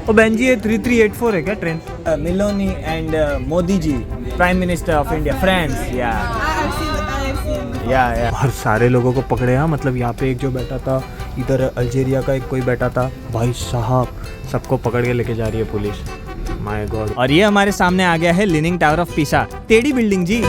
ओ बहन जी, ये 3384 है क्या train? Meloni and Modi ji, Prime Minister of India, France, yeah. या और सारे लोगों को पकड़े। हाँ, मतलब यहाँ पे एक जो बैठा था, इधर अल्जीरिया का एक कोई बैठा था, भाई साहब सबको पकड़ के लेके जा रही है पुलिस। My God. और ये हमारे सामने आ गया है लीनिंग टावर ऑफ पीसा, टेढ़ी बिल्डिंग जी।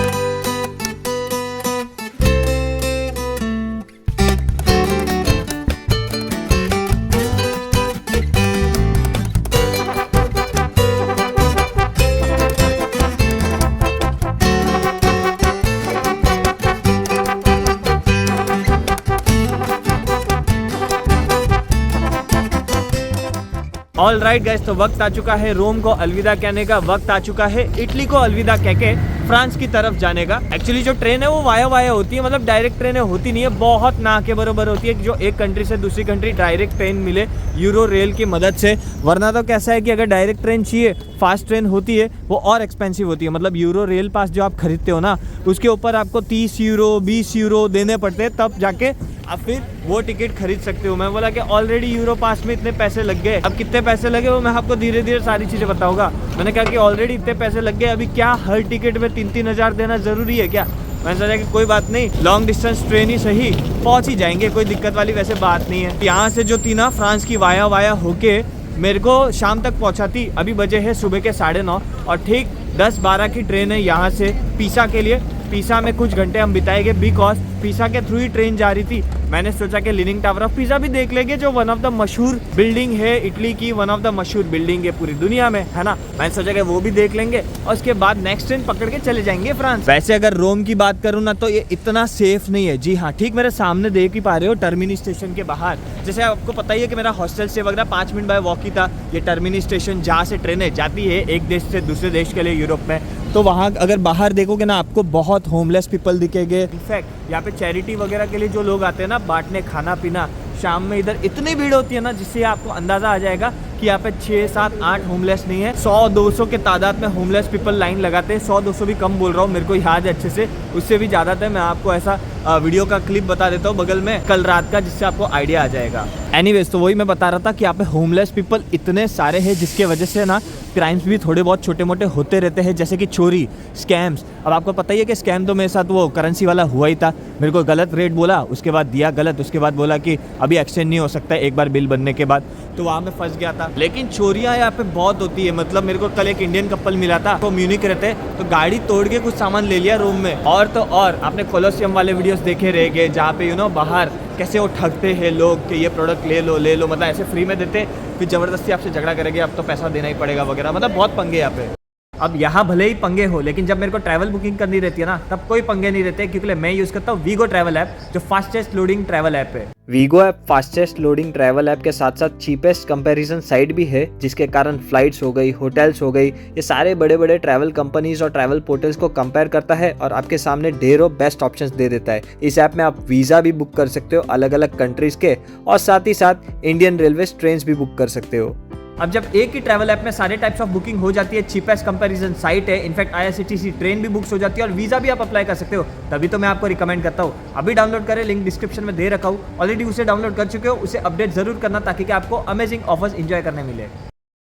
ऑल राइट गाइस, तो वक्त आ चुका है रोम को अलविदा कहने का, वक्त आ चुका है इटली को अलविदा कह के फ्रांस की तरफ जाने का। एक्चुअली जो ट्रेन है वो वाया होती है, मतलब डायरेक्ट ट्रेनें होती नहीं है, बहुत ना के बराबर होती है कि जो एक कंट्री से दूसरी कंट्री डायरेक्ट ट्रेन मिले यूरो रेल की मदद से। वरना तो कैसा है कि अगर डायरेक्ट ट्रेन चाहिए, फास्ट ट्रेन होती है, वो और एक्सपेंसिव होती है। मतलब यूरो रेल पास जो आप खरीदते हो ना, उसके ऊपर आपको 30 यूरो 20 यूरो देने पड़ते हैं, तब जाके आप फिर वो टिकट खरीद सकते हो। मैं बोला कि ऑलरेडी यूरो पास में इतने पैसे लग गए, अब कितने पैसे लगे वो मैं आपको धीरे धीरे सारी चीज़ें बताऊंगा। मैंने कहा कि ऑलरेडी इतने पैसे लग गए, अभी क्या हर टिकट में 3-3 हज़ार देना ज़रूरी है क्या? मैंने सोचा कि कोई बात नहीं, लॉन्ग डिस्टेंस ट्रेन ही सही, पहुँच ही जाएंगे, कोई दिक्कत वाली वैसे बात नहीं है। यहाँ से जो थी ना फ्रांस की वाया होके मेरे को शाम तक पहुँचाती। अभी बजे है सुबह के 9:30 और ठीक 10-12 की ट्रेन है यहाँ से पीसा के लिए। पीसा में कुछ घंटे हम बिताएंगे बिकॉज पीसा के थ्रू ही ट्रेन जा रही थी। मैंने सोचा कि लीनिंग टावर ऑफ पीसा भी देख लेंगे, जो वन ऑफ द मशहूर बिल्डिंग है इटली की, वन ऑफ द मशहूर बिल्डिंग है पूरी दुनिया में, है ना। मैंने सोचा कि वो भी देख लेंगे और उसके बाद नेक्स्ट ट्रेन पकड़ के चले जाएंगे फ्रांस। वैसे अगर रोम की बात करूँ ना तो ये इतना सेफ नहीं है। जी हाँ, ठीक मेरे सामने देख ही पा रहे हो टर्मिनी स्टेशन के बाहर। जैसे आपको पता ही है कि मेरा हॉस्टल से वगैरह 5 मिनट बाय वॉक ही था ये टर्मिनी स्टेशन, जहाँ से ट्रेनें जाती है एक देश से दूसरे देश के लिए यूरोप में। तो वहाँ अगर बाहर देखोगे ना आपको बहुत होमलेस पीपल दिखेंगे। इनफैक्ट यहाँ पे चैरिटी वगैरह के लिए जो लोग आते हैं ना बांटने खाना पीना, शाम में इधर इतनी भीड़ होती है ना जिससे आपको अंदाजा आ जाएगा कि यहाँ पे 6, 7, 8 होमलेस नहीं है, 100-200 के तादाद में होमलेस पीपल लाइन लगाते हैं। 100-200 भी कम बोल रहा हूँ, मेरे को याद है अच्छे से, उससे भी ज़्यादा था। मैं आपको ऐसा वीडियो का क्लिप बता देता हूँ बगल में कल रात का, जिससे आपको आइडिया आ जाएगा। एनीवेज, तो वही मैं बता रहा था कि यहाँ पे होमलेस पीपल इतने सारे हैं जिसके वजह से ना क्राइम्स भी थोड़े बहुत छोटे मोटे होते रहते हैं, जैसे कि चोरी, स्कैम्स। अब आपको पता ही है कि स्कैम तो मेरे साथ वो करेंसी वाला हुआ ही था। मेरे को गलत रेट बोला, उसके बाद दिया गलत, उसके बाद बोला कि अभी एक्सचेंज नहीं हो सकता एक बार बिल बनने के बाद, तो वहाँ मैं फंस गया था। लेकिन चोरियाँ यहाँ पे बहुत होती है। मतलब मेरे को कल एक इंडियन कपल मिला था, तो म्यूनिक रहते, तो गाड़ी तोड़ के कुछ सामान ले लिया रूम में। और तो और आपने कोलोसियम वाले वीडियोस देखे रहेंगे जहाँ पे बाहर कैसे वो ठगते हैं लोग कि ये प्रोडक्ट ले लो, मतलब ऐसे फ्री में देते, फिर ज़बरदस्ती आपसे झगड़ा करेंगे, अब तो पैसा देना ही पड़ेगा वगैरह। मतलब बहुत पंगे यहाँ पे। अब यहाँ भले ही पंगे हो, लेकिन जब मेरे को ट्रैवल बुकिंग करनी रहती है ना तब कोई पंगे नहीं रहते, क्योंकि मैं यूज़ करता हूँ वीगो ट्रैवल ऐप, जो फास्टेस्ट लोडिंग ट्रैवल ऐप है। We go app fastest loading travel app के साथ साथ चीपेस्ट कंपैरिजन साइट भी है, जिसके कारण फ्लाइट्स हो गई, होटल्स हो गई, ये सारे बड़े बड़े ट्रैवल कंपनीज और ट्रैवल पोर्टल्स को कंपेयर करता है और आपके सामने ढेरों बेस्ट ऑप्शंस दे देता है। इस ऐप में आप वीज़ा भी बुक कर सकते हो अलग अलग कंट्रीज के, और साथ ही साथ इंडियन रेलवे ट्रेन भी बुक कर सकते हो। अब जब एक ही ट्रैवल ऐप में सारे टाइप्स ऑफ बुकिंग हो जाती है, चीपेस्ट कंपैरिजन साइट है, इनफैक्ट IRCTC ट्रेन भी बुक्स हो जाती है और वीज़ा भी आप अप्लाई कर सकते हो, तभी तो मैं आपको रिकमेंड करता हूँ अभी डाउनलोड करें, लिंक डिस्क्रिप्शन में दे रखा हूँ। ऑलरेडी उसे डाउनलोड कर चुके हो, उसे अपडेट जरूर करना ताकि आपको अमेजिंग ऑफर्स एंजॉय करने मिले।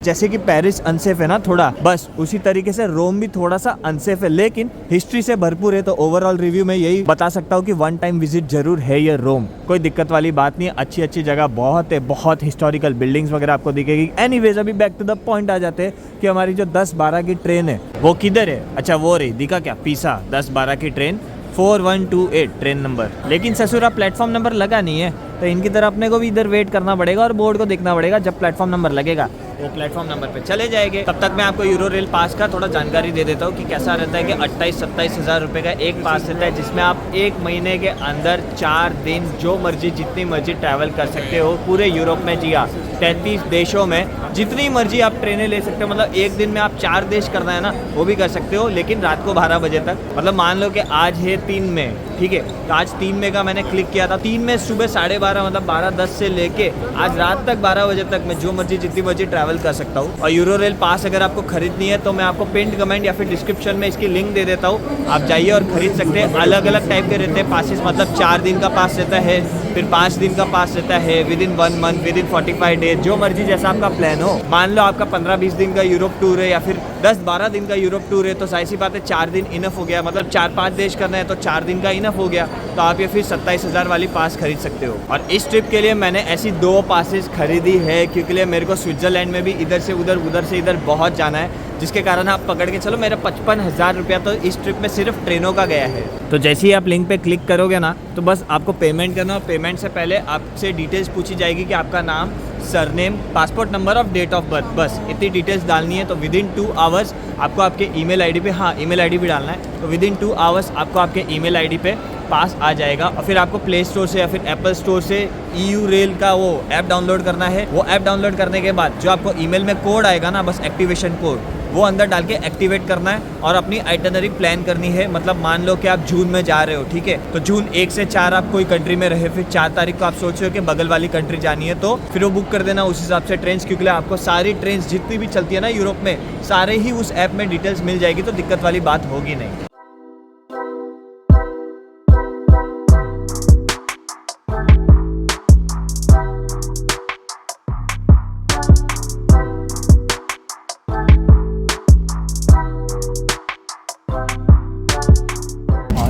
जैसे कि पेरिस अनसेफ है ना थोड़ा, बस उसी तरीके से रोम भी थोड़ा सा अनसेफ है, लेकिन हिस्ट्री से भरपूर है। तो ओवरऑल रिव्यू में यही बता सकता हूँ कि 1 टाइम विजिट जरूर है ये रोम, कोई दिक्कत वाली बात नहीं है। अच्छी जगह बहुत है, बहुत हिस्टोरिकल बिल्डिंग्स वगैरह आपको दिखेगी। एनीवेज, अभी बैक टू द पॉइंट आ जाते हैं कि हमारी जो 10-12 की ट्रेन है वो किधर है। अच्छा वो रही, दिखा क्या, पीसा 10-12 की ट्रेन 4128 ट्रेन नंबर। लेकिन ससुरा प्लेटफॉर्म नंबर लगा नहीं है, तो इनकी तरह अपने को भी इधर वेट करना पड़ेगा और बोर्ड को देखना पड़ेगा। जब प्लेटफॉर्म नंबर लगेगा वो प्लेटफॉर्म नंबर पे चले जाएंगे। तब तक मैं आपको यूरो रेल पास का थोड़ा जानकारी दे देता हूँ कि कैसा रहता है कि 28-27 हज़ार रुपये का एक पास रहता है, जिसमें आप 1 महीने के अंदर 4 दिन जो मर्जी जितनी मर्जी ट्रैवल कर सकते हो पूरे यूरोप में। जी हाँ, 33 देशों में जितनी मर्जी आप ट्रेनें ले सकते हो। मतलब एक दिन में आप 4 देश करना है ना वो भी कर सकते हो, लेकिन रात को 12 बजे तक। मतलब मान लो कि आज है 3 मई, ठीक है। तो आज 3 मई का मैंने क्लिक किया था। 3 मई सुबह 12:30 मतलब 12:10 से लेके आज रात तक 12 बजे तक मैं जो मर्जी जितनी मर्जी ट्रैवल कर सकता हूँ। और यूरो रेल पास अगर आपको खरीदनी है तो मैं आपको पिंड कमेंट या फिर डिस्क्रिप्शन में इसकी लिंक दे देता हूँ, आप जाइए और खरीद सकते हैं। अलग अलग टाइप के रहते हैं पासेस, मतलब 4 दिन का पास रहता है, फिर 5 दिन का पास रहता है, with in 1 month, with in 45 days, जो मर्जी जैसा आपका प्लान हो। मान लो आपका 15-20 दिन का यूरोप टूर है या फिर 10-12 दिन का यूरोप टूर है तो जाहिर सी बात है 4 दिन इनफ हो गया, मतलब 4-5 देश करना है तो 4 दिन का इनफ हो गया। तो आप ये फिर 27,000 वाली पास खरीद सकते हो। और इस ट्रिप के लिए मैंने ऐसी 2 पासेस खरीदी है क्योंकि लिए मेरे को स्विट्जरलैंड में भी इधर से उधर से इधर बहुत जाना है, जिसके कारण आप पकड़ के चलो मेरा 55,000 रुपया तो इस ट्रिप में सिर्फ ट्रेनों का गया है। तो जैसे ही आप लिंक पे क्लिक करोगे ना तो बस आपको पेमेंट करना, और पेमेंट से पहले आपसे डिटेल्स पूछी जाएगी कि आपका नाम, सरनेम, पासपोर्ट नंबर और डेट ऑफ बर्थ, बस इतनी डिटेल्स डालनी है। तो विद इन 2 आवर्स आपको आपके ईमेल आईडी पे, हाँ ईमेल आईडी भी डालना है, तो विद इन 2 आवर्स आपको आपके ईमेल आईडी पे पास आ जाएगा। और फिर आपको प्ले स्टोर से या फिर एप्पल स्टोर से EU रेल का वो ऐप डाउनलोड करना है। वो ऐप डाउनलोड करने के बाद जो आपको ईमेल में कोड आएगा ना, बस एक्टिवेशन कोड, वो अंदर डाल के एक्टिवेट करना है और अपनी आइटनरी प्लान करनी है। मतलब मान लो कि आप जून में जा रहे हो, ठीक है, तो जून 1 से 4 आप कोई कंट्री में रहे, फिर 4 तारीख को आप सोच रहे हो कि बगल वाली कंट्री जानी है, तो फिर वो बुक कर देना उस हिसाब से ट्रेन, क्योंकि आपको सारी ट्रेन जितनी भी चलती है ना यूरोप में, सारे ही उस ऐप में डिटेल्स मिल जाएगी, तो दिक्कत वाली बात होगी नहीं।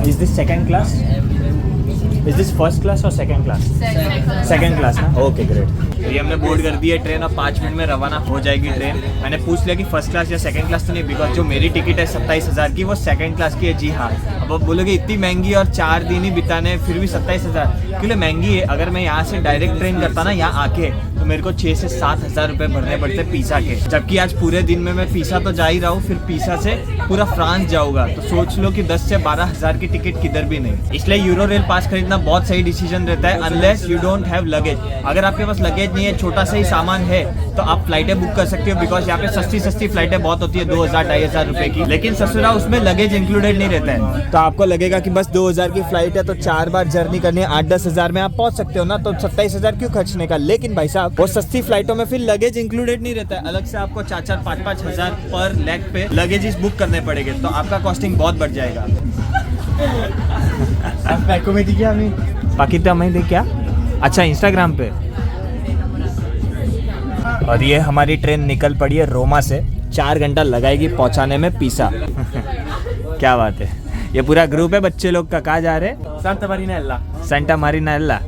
Is this second class? Is this first class or second class? Second class ना? Okay great. ये हमने बोर्ड कर दी है ट्रेन, और 5 मिनट में रवाना हो जाएगी ट्रेन। मैंने पूछ लिया कि फर्स्ट क्लास या सेकंड क्लास तो नहीं, बिकॉज जो मेरी टिकट है 27,000 की वो सेकंड क्लास की है। जी हाँ, अब आप बोलोगे इतनी महंगी और 4 दिन ही बिताने, फिर भी 27,000 क्यों महंगी है। अगर मैं यहाँ से डायरेक्ट ट्रेन करता ना यहाँ आके, तो मेरे को 6 से 7,000 रुपये भरने पड़ते पीसा के, जबकि आज पूरे दिन में मैं पीसा तो जा ही रहा हूँ, फिर पीसा से पूरा फ्रांस जाऊँगा, तो सोच लो कि 10 से 12,000 की टिकट किधर भी नहीं। इसलिए यूरो रेल पास खरीदना बहुत सही डिसीजन रहता है, unless you don't have luggage. अगर आपके पास लगेज नहीं है, छोटा सा ही सामान है, तो आप फ्लाइटें बुक कर सकते हो, बिकॉज यहाँ पे सस्ती फ्लाइटें बहुत होती है 2,000-2,500 रुपए की, लेकिन ससुरा उसमें लगेज इंक्लूडेड नहीं रहता है। तो आपको लगेगा कि बस 2,000 की फ्लाइट है तो 4 बार जर्नी करनी है, 8-10 हज़ार में आप पहुंच सकते हो ना, तो 27,000 क्यों खर्चने का। लेकिन भाई साहब वो सस्ती फ्लाइटों में फिर लगेज इंक्लूडेड नहीं रहता है, अलग से आपको 4-4, 5-5 हज़ार पर लेग पे लगेजेस बुक करने पड़ेंगे, तो आपका कॉस्टिंग बहुत बढ़ जाएगा। बाकी तो मैं देख क्या अच्छा इंस्टाग्राम पे। और ये हमारी ट्रेन निकल पड़ी है रोमा से, 4 घंटा लगाएगी पहुंचाने में पीसा। क्या बात है। ये पूरा ग्रुप है बच्चे लोग का। कहाँ जा रहे हैं? सेंटा मारीना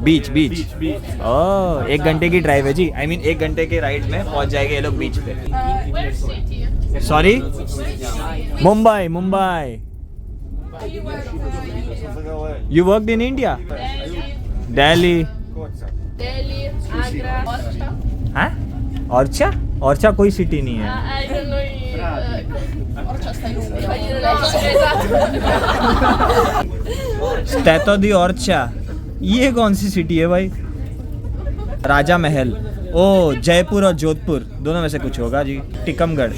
बीच। ओह 1 घंटे की ड्राइव है जी, आई मीन 1 घंटे के राइड में पहुंच जाएंगे ये लोग बीच पे। Sorry, Mumbai. You worked in India? Delhi, Agra, हाँ? Orcha कोई सिटी नहीं है। I don't know. Orcha sta in Umbria. स्टैतो दी ऑर्चा, ये कौन सी सिटी है भाई? राजा महल, ओ जयपुर और जोधपुर दोनों में से कुछ होगा जी। Tikamgarh.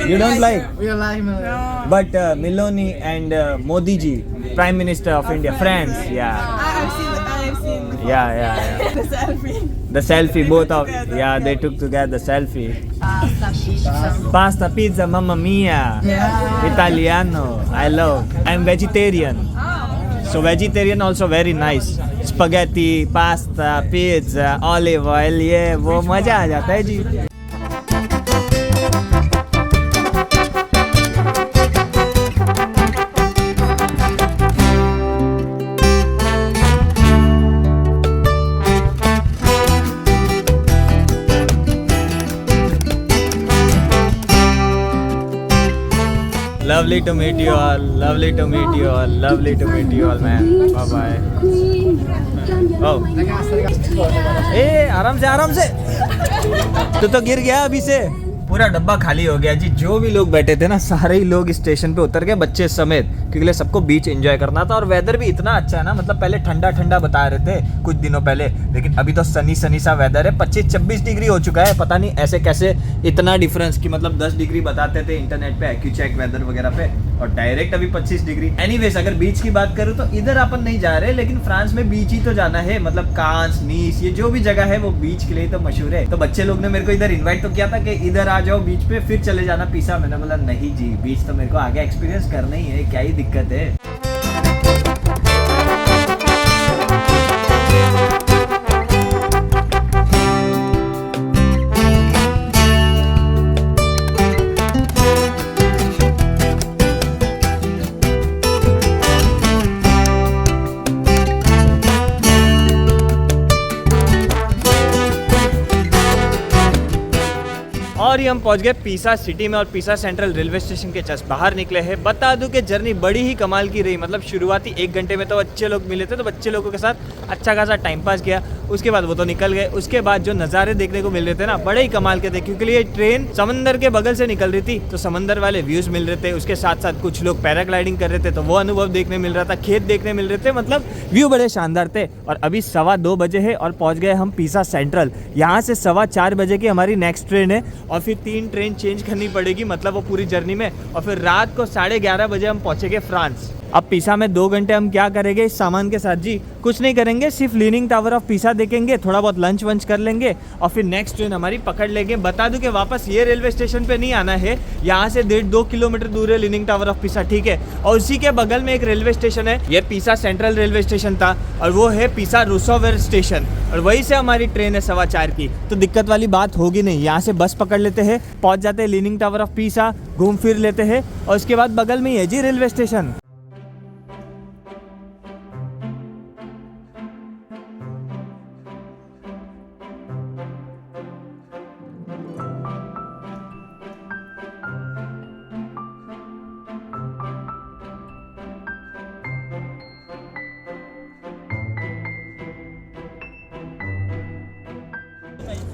You don't like? We like Meloni. But Meloni and Modi ji, Prime Minister of India, friends, yeah. I've seen. Yeah. The selfie. The selfie, both of, yeah, they took together selfie. Pasta, pizza, mamma mia. Italiano, I love. I'm vegetarian. So vegetarian also very nice. Spaghetti, pasta, pizza, olive oil, ये वो मजा आ जाता है जी। Lovely to meet you all. Lovely to meet you all. Lovely to meet you all, man. Bye bye. Oh. आराम से तो गिर गया अभी से। पूरा डब्बा खाली हो गया जी। जो भी लोग बैठे थे ना, सारे ही लोग स्टेशन पे उतर गए, बच्चे समेत, क्योंकि सबको बीच एंजॉय करना था। और वेदर भी इतना अच्छा है ना, मतलब पहले ठंडा बता रहे थे कुछ दिनों पहले, लेकिन अभी तो सनी सा वेदर है। 25-26 डिग्री हो चुका है। पता नहीं ऐसे कैसे इतना डिफरेंस, कि मतलब 10 डिग्री बताते थे इंटरनेट पे, एक्यूचेक वेदर वगैरह पे, और डायरेक्ट अभी 25 डिग्री। एनीवेज अगर बीच की बात करूँ तो इधर अपन नहीं जा रहे, लेकिन फ्रांस में बीच ही तो जाना है, मतलब कांस, नीस, ये जो भी जगह है वो बीच के लिए तो मशहूर है। तो बच्चे लोग ने मेरे को इधर इन्वाइट तो किया था कि इधर आ जाओ बीच पे, फिर चले जाना पीसा। मैंने बोला नहीं जी, बीच तो मेरे को आगे एक्सपीरियंस करना ही है, क्या ही दिक्कत है। और ये हम पहुंच गए पीसा सिटी में और पीसा सेंट्रल रेलवे स्टेशन के जस्ट बाहर निकले हैं। बता दूं कि जर्नी बड़ी ही कमाल की रही, मतलब शुरुआती 1 घंटे में तो अच्छे लोग मिले थे, तो बच्चे लोगों के साथ अच्छा खासा टाइम पास किया। उसके बाद वो तो निकल गए। उसके बाद जो नज़ारे देखने को मिल रहे थे ना, बड़े ही कमाल के थे, क्योंकि ये ट्रेन समंदर के बगल से निकल रही थी, तो समंदर वाले व्यूज़ मिल रहे थे। उसके साथ साथ कुछ लोग पैराग्लाइडिंग कर रहे थे, तो वो अनुभव देखने मिल रहा था, खेत देखने मिल रहे थे, मतलब व्यू बड़े शानदार थे। और अभी 2:15 बजे है और पहुँच गए हम पीसा सेंट्रल। यहाँ से 4:15 बजे की हमारी नेक्स्ट ट्रेन है और फिर 3 ट्रेन चेंज करनी पड़ेगी, मतलब वो पूरी जर्नी में। और फिर रात को 11:30 बजे हम पहुँचेंगे फ्रांस। अब पीसा में 2 घंटे हम क्या करेंगे इस सामान के साथ जी? कुछ नहीं करेंगे, सिर्फ लीनिंग टावर ऑफ पीसा देखेंगे, थोड़ा बहुत लंच वंच कर लेंगे और फिर नेक्स्ट ट्रेन हमारी पकड़ लेंगे। बता दूं कि वापस ये रेलवे स्टेशन पे नहीं आना है, यहाँ से 1.5-2 किलोमीटर दूर है लीनिंग टावर ऑफ पीसा, ठीक है। और उसी के बगल में एक रेलवे स्टेशन है, ये पीसा सेंट्रल रेलवे स्टेशन था, और वो है पीसा रूसोवेर स्टेशन, और वहीं से हमारी ट्रेन है 4:15 की। तो दिक्कत वाली बात होगी नहीं, यहाँ से बस पकड़ लेते हैं, पहुँच जाते हैं लीनिंग टावर ऑफ पीसा, घूम फिर लेते हैं और उसके बाद बगल में ही है जी रेलवे स्टेशन।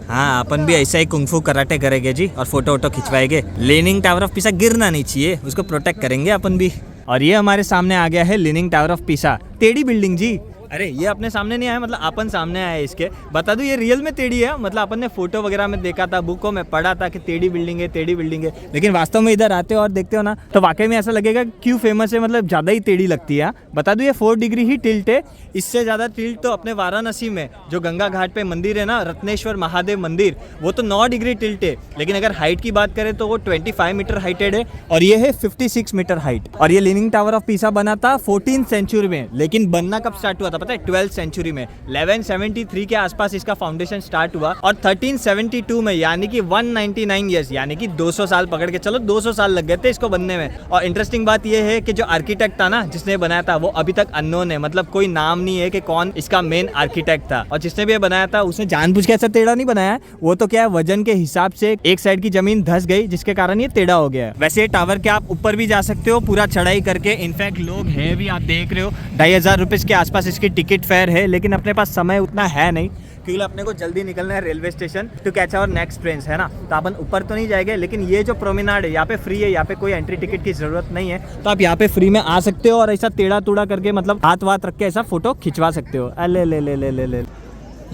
हाँ, अपन भी ऐसा ही कुंफू कराटे करेंगे जी और फोटो वोटो खिंचवाएंगे। लीनिंग टावर ऑफ पीसा गिरना नहीं चाहिए, उसको प्रोटेक्ट करेंगे अपन भी। और ये हमारे सामने आ गया है लीनिंग टावर ऑफ पीसा, टेढ़ी बिल्डिंग जी। अरे ये अपने सामने नहीं आया, मतलब अपन सामने आया इसके। बता दूं ये रियल में टेढ़ी है, मतलब अपन ने फोटो वगैरह में देखा था, बुकों में पढ़ा था कि टेढ़ी बिल्डिंग है, टेढ़ी बिल्डिंग है, लेकिन वास्तव में इधर आते हो और देखते हो ना, तो वाकई में ऐसा लगेगा क्यों फेमस है, मतलब ज़्यादा ही टेढ़ी लगती है। बता दूं ये 4 डिग्री ही टिल्ट है, इससे ज़्यादा टिल्ट तो अपने वाराणसी में जो गंगा घाट पे मंदिर है ना, रत्नेश्वर महादेव मंदिर, वो तो 9 डिग्री टिल्ट है। लेकिन अगर हाइट की बात करें तो वो 25 मीटर हाइटेड है और ये है 56 मीटर हाइट। और ये लीनिंग टावर ऑफ पीसा बना था 14th सेंचुरी में, लेकिन बनना कब स्टार्ट हुआ था पता है? 12th सेंचुरी में। 1173 के आसपास इसका फाउंडेशन स्टार्ट हुआ और 1372 में, यानी कि 199 ईयर्स, यानी कि 200 साल पकड़ के चलो, 200 साल लग गए थे इसको बनने में। और इंटरेस्टिंग बात यह है कि जो आर्किटेक्ट था ना, जिसने बनाया था, वो अभी तक अननोन है, मतलब कोई नाम नहीं है कि कौन इसका मेन आर्किटेक्ट था। और जिसने भी ये बनाया था उसने जानबूझ के ऐसा टेढ़ा नहीं बनाया, वो तो क्या है, वजन के हिसाब से एक साइड की जमीन धंस गई, जिसके कारण ये टेढ़ा हो गया। वैसे टावर के आप ऊपर भी जा सकते हो पूरा चढ़ाई करके, इनफैक्ट लोग हैं भी, आप देख रहे हो 2500 रुपये के आसपास इसकी टिकट फेयर है, लेकिन अपने पास समय उतना है नहीं, क्योंकि अपने को जल्दी निकलना है railway station to catch our next train, है ना। तो अपन ऊपर तो नहीं जाएंगे, लेकिन ये जो प्रोमेनाड है यहाँ पे फ्री है, यहाँ पे कोई एंट्री टिकट की जरूरत नहीं है, तो आप यहाँ पे फ्री में आ सकते हो और ऐसा टेढ़ा टूढ़ा करके, मतलब हाथ वाथ रख के ऐसा फोटो खिंचवा सकते हो। अले ले ले ले ले ले,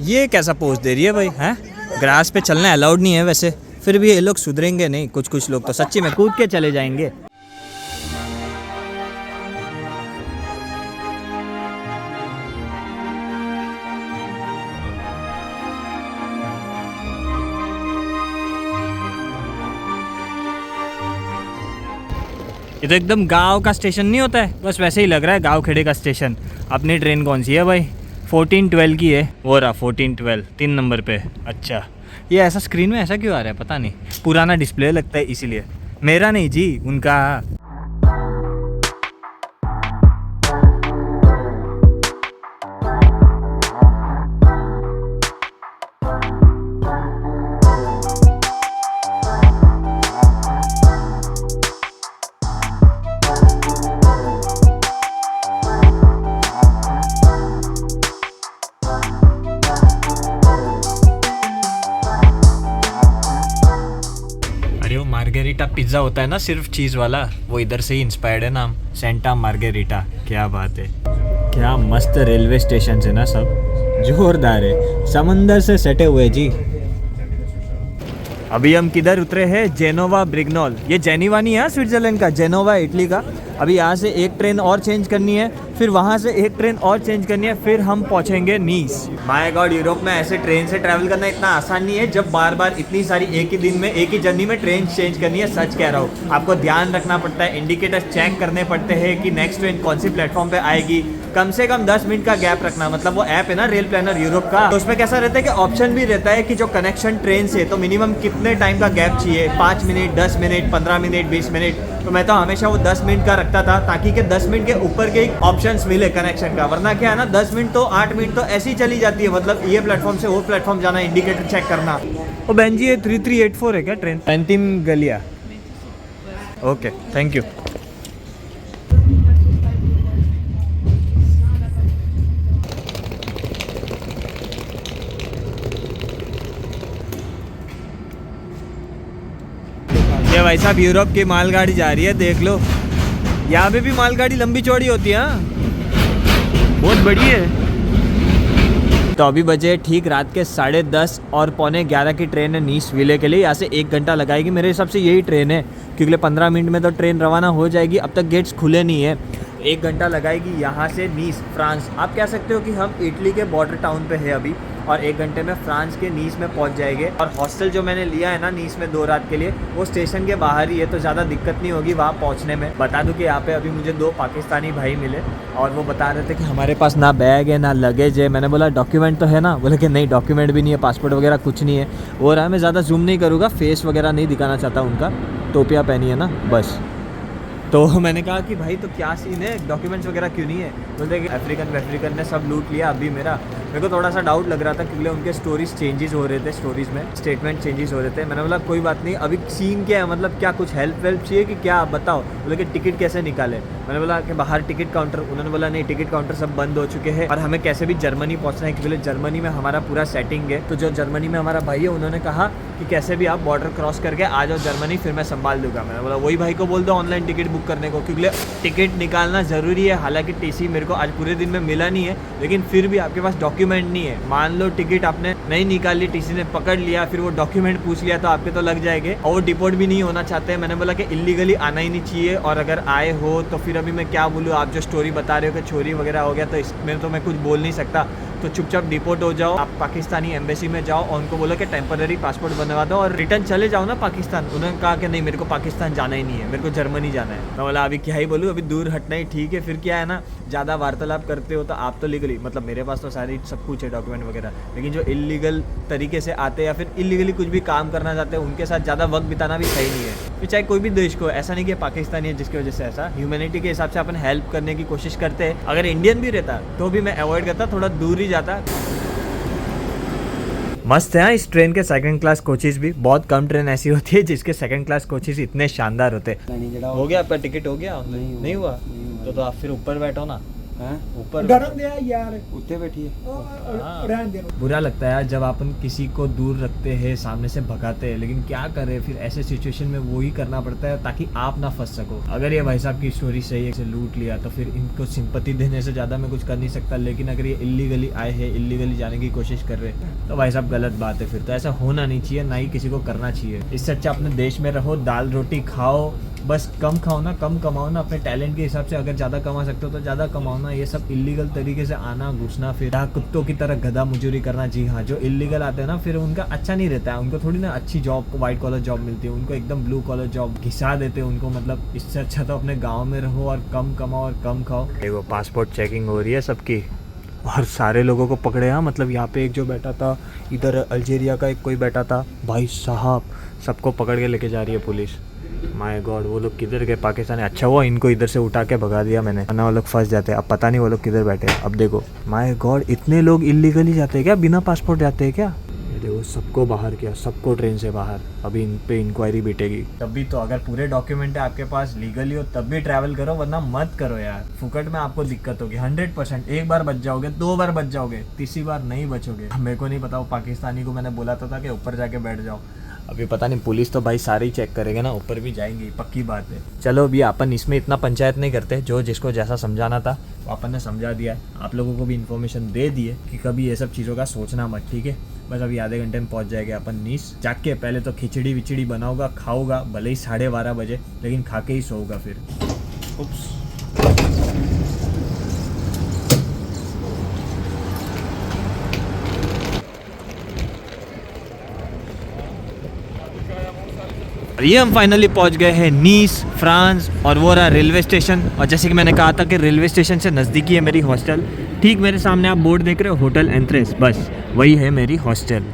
ये कैसा पोज दे रही है भाई, हैं? ग्रास पे चलना अलाउड नहीं है वैसे, फिर भी ये लोग सुधरेंगे नहीं, कुछ लोग तो सच्ची में कूद के चले जाएंगे। ये तो एकदम गांव का स्टेशन नहीं होता है, बस वैसे ही लग रहा है, गांव खेड़े का स्टेशन। अपनी ट्रेन कौन सी है भाई? 1412 की है, वो रहा 1412, 3 नंबर पे। अच्छा, ये ऐसा स्क्रीन में ऐसा क्यों आ रहा है पता नहीं, पुराना डिस्प्ले लगता है इसीलिए। मेरा नहीं जी, उनका। मार्गेरिटा पिज्ज़ा होता है ना, सिर्फ चीज़ वाला, वो इधर से ही इंस्पायर्ड है नाम, सेंटा मार्गेरिटा। क्या बात है, क्या मस्त रेलवे स्टेशन है ना, सब जोरदार है, समंदर से सटे हुए जी। अभी हम किधर उतरे हैं? जेनोवा ब्रिग्नोल। ये जेनीवा नहीं है स्विट्जरलैंड का, जेनोवा इटली का। अभी यहाँ से एक ट्रेन और चेंज करनी है, फिर वहाँ से एक ट्रेन और चेंज करनी है, फिर हम पहुँचेंगे नीस। माय गॉड, यूरोप में ऐसे ट्रेन से ट्रैवल करना इतना आसान नहीं है जब बार बार इतनी सारी एक ही दिन में एक ही जर्नी में ट्रेन चेंज करनी है। सच कह रहा हूँ, आपको ध्यान रखना पड़ता है, इंडिकेटर चेक करने पड़ते हैं कि नेक्स्ट ट्रेन कौन सी प्लेटफॉर्म पे आएगी। कम से कम 10 मिनट का गैप रखना। मतलब वो ऐप है ना रेल प्लानर यूरोप का, तो उसमें कैसा रहता है कि ऑप्शन भी रहता है कि जो कनेक्शन ट्रेन से, तो मिनिमम कितने टाइम का गैप चाहिए, 5 मिनट, 10 मिनट, 15 मिनट, 20 मिनट। तो मैं तो हमेशा वो 10 मिनट का रखता था, ताकि के 10 मिनट के ऊपर के ऑप्शंस मिले कनेक्शन का। वरना क्या है ना, 10 मिनट तो 8 मिनट तो ऐसी चली जाती है। मतलब ये प्लेटफॉर्म से वो प्लेटफॉर्म जाना, इंडिकेटर चेक करना। ओ बहन जी, ये 3384 है क्या ट्रेन? अंतिम गलिया। Okay, thank you. ये भाई साहब यूरोप की मालगाड़ी जा रही है, देख लो। यहाँ पे भी मालगाड़ी लंबी चौड़ी होती है, हाँ? बहुत बड़ी है। तो अभी बजे ठीक रात के 10:30 और 11:45 की ट्रेन है नीस विले के लिए। यहाँ से 1 घंटा लगाएगी मेरे हिसाब से, यही ट्रेन है, क्योंकि 15 मिनट में तो ट्रेन रवाना हो जाएगी। अब तक गेट्स खुले नहीं है। 1 घंटा लगाएगी यहाँ से नीस, फ्रांस। आप कह सकते हो कि हम इटली के बॉर्डर टाउन पे है अभी, और 1 घंटे में फ्रांस के नीस में पहुंच जाएंगे। और हॉस्टल जो मैंने लिया है ना नीस में 2 रात के लिए, वो स्टेशन के बाहर ही है, तो ज़्यादा दिक्कत नहीं होगी वहाँ पहुँचने में। बता दूँ कि यहाँ पे अभी मुझे 2 पाकिस्तानी भाई मिले, और वो बता रहे थे कि हमारे पास ना बैग है ना लगेज है। मैंने बोला डॉक्यूमेंट तो है ना? बोले कि नहीं, डॉक्यूमेंट भी नहीं है, पासपोर्ट वगैरह कुछ नहीं है। वो रहा, मैं ज़्यादा जूम नहीं करूँगा, फेस वगैरह नहीं दिखाना चाहता उनका, टोपियाँ पहनी है ना, बस। तो मैंने कहा कि भाई तो क्या सीन है, डॉक्यूमेंट्स वगैरह क्यों नहीं है? बोलते कि अफ्रीकन ने सब लूट लिया अभी मेरा। मेरे को थोड़ा सा डाउट लग रहा था, क्योंकि उनके स्टोरीज चेंजेस हो रहे थे, स्टोरीज में स्टेटमेंट चेंजेस हो रहे थे। मैंने बोला कोई बात नहीं, अभी सीन क्या है, मतलब क्या कुछ हेल्प वेल्प चाहिए कि क्या, बताओ। बोले कि टिकट कैसे निकाले? मैंने बोला कि बाहर टिकट काउंटर। उन्होंने बोला नहीं, टिकट काउंटर सब बंद हो चुके हैं, और हमें कैसे भी जर्मनी पहुँचना है, क्योंकि जर्मनी में हमारा पूरा सेटिंग है। तो जो जर्मनी में हमारा भाई है, उन्होंने कहा कि कैसे भी आप बॉर्डर क्रॉस करके आ जाओ जर्मनी, फिर मैं संभाल दूंगा। मैंने बोला वही भाई को बोल दो ऑनलाइन टिकट बुक करने को, क्योंकि टिकट निकालना ज़रूरी है। हालांकि टीसी मेरे को आज पूरे दिन में मिला नहीं है, लेकिन फिर भी आपके पास डॉक्यूमेंट नहीं है, मान लो टिकट आपने नहीं निकाली, टीसी ने पकड़ लिया, फिर वो डॉक्यूमेंट पूछ लिया, तो आपके तो लग जाएंगे। और वो डिपोर्ट भी नहीं होना चाहते हैं। मैंने बोला कि इलीगली आना ही नहीं चाहिए, और अगर आए हो तो फिर अभी मैं क्या बोलूँ, आप जो स्टोरी बता रहे हो कि चोरी वगैरह हो गया, तो इसमें तो मैं कुछ बोल नहीं सकता। तो चुपचाप डिपोर्ट हो जाओ, आप पाकिस्तानी एम्बेसी में जाओ और उनको बोलो कि टेम्पररी पासपोर्ट बनवा दो और रिटर्न चले जाओ ना पाकिस्तान। उन्होंने कहा कि नहीं, मेरे को पाकिस्तान जाना ही नहीं है, मेरे को जर्मनी जाना है। मैं बोला अभी क्या ही बोलूँ, अभी दूर हटना ही ठीक है। फिर क्या है ना, ज़्यादा वार्तालाप करते हो तो आप तो लीगली, मतलब मेरे पास तो सारी सब कुछ है डॉक्यूमेंट वगैरह, लेकिन जो इलीगल तरीके से आते हैं या फिर इलीगली कुछ भी काम करना चाहते हैं, उनके साथ ज़्यादा वक्त बिताना भी सही नहीं है। फिर चाहे कोई भी देश को, ऐसा नहीं कि पाकिस्तानी है जिसकी वजह से ऐसा, ह्यूमैनिटी के हिसाब से अपन हेल्प करने की कोशिश करते हैं। अगर इंडियन भी रहता तो भी मैं अवॉइड करता, थोड़ा दूर ही जाता। मस्त है इस ट्रेन के सेकंड क्लास कोचेस भी। बहुत कम ट्रेन ऐसी होती है जिसके सेकंड क्लास कोचेस इतने शानदार होते हैं। हो गया आपका टिकट? हो गया? नहीं हुआ? तो आप फिर ऊपर बैठो ना, ऊपर यार उत्ते बैठिए। बुरा लगता है यार जब अपन किसी को दूर रखते हैं, सामने से भगाते हैं, लेकिन क्या करें, फिर ऐसे सिचुएशन में वो ही करना पड़ता है ताकि आप ना फंस सको। अगर ये भाई साहब की स्टोरी सही है, लूट लिया, तो फिर इनको सिंपैथी देने से ज़्यादा मैं कुछ कर नहीं सकता। लेकिन अगर ये इलीगली आए हैं, इलीगली जाने की कोशिश कर रहे हैं, तो भाई साहब गलत बात है। फिर तो ऐसा होना नहीं चाहिए, ना ही किसी को करना चाहिए। इससे अच्छा अपने देश में रहो, दाल रोटी खाओ, बस कम खाओ ना, कम कमाओ ना, अपने टैलेंट के हिसाब से। अगर ज़्यादा कमा सकते हो तो ज़्यादा कमाओ ना। ये सब इलीगल तरीके से आना, घुसना, फिर कुत्तों की तरह गधा मजूरी करना। जी हाँ, जो इलीगल आते हैं ना, फिर उनका अच्छा नहीं रहता है। उनको थोड़ी ना अच्छी जॉब, वाइट कॉलर जॉब मिलती है, उनको एकदम ब्लू कॉलर जॉब घिसा देते हैं उनको। मतलब इससे अच्छा तो अपने गाँव में रहो और कम कमाओ और कम खाओ। देखो पासपोर्ट चेकिंग हो रही है सबकी, और सारे लोगों को पकड़े। हाँ, मतलब यहाँ पे एक जो बैठा था, इधर अल्जीरिया का एक कोई बैठा था, भाई साहब सबको पकड़ के लेके जा रही है पुलिस। माय गॉड, वो लोग किधर गए पाकिस्तानी? अच्छा हुआ इनको इधर से उठा के भगा दिया मैंने, वरना वो लोग फंस जाते हैं। अब पता नहीं वो लोग किधर बैठे हैं। अब देखो, माय गॉड, इतने लोग इलीगली जाते हैं क्या? बिना पासपोर्ट जाते हैं क्या? ये देखो, सबको बाहर किया, सबको ट्रेन से बाहर। अभी इन पे इंक्वायरी बैठेगी। तभी तो अगर पूरे डॉक्यूमेंट है आपके पास, लीगली हो, तब भी ट्रैवल करो, वरना मत करो यार। फुकट में आपको दिक्कत होगी 100%। एक बार बच जाओगे, 2 बार बच जाओगे, तीसरी बार नहीं बचोगे। मेरे को नहीं पता, वो पाकिस्तानी को मैंने बोला था कि ऊपर जाके बैठ जाओ। अभी पता नहीं, पुलिस तो भाई सारे ही चेक करेंगे ना, ऊपर भी जाएंगे, पक्की बात है। चलो अभी अपन इसमें इतना पंचायत नहीं करते, जो जिसको जैसा समझाना था वो अपन ने समझा दिया है। आप लोगों को भी इन्फॉर्मेशन दे दी है कि कभी ये सब चीज़ों का सोचना मत, ठीक है? बस अभी आधे घंटे में पहुंच जाएंगे अपन नीस। जाके पहले तो खिचड़ी विचड़ी बनाऊंगा, खाऊंगा, भले ही 12:30 बजे, लेकिन खा के ही सोऊंगा फिर। उप्स। और ये हम फाइनली पहुंच गए हैं नीस, फ्रांस, और वो रहा रेलवे स्टेशन। और जैसे कि मैंने कहा था कि रेलवे स्टेशन से नज़दीकी है मेरी हॉस्टल। ठीक मेरे सामने आप बोर्ड देख रहे हो, होटल एंट्रेस, बस वही है मेरी हॉस्टल।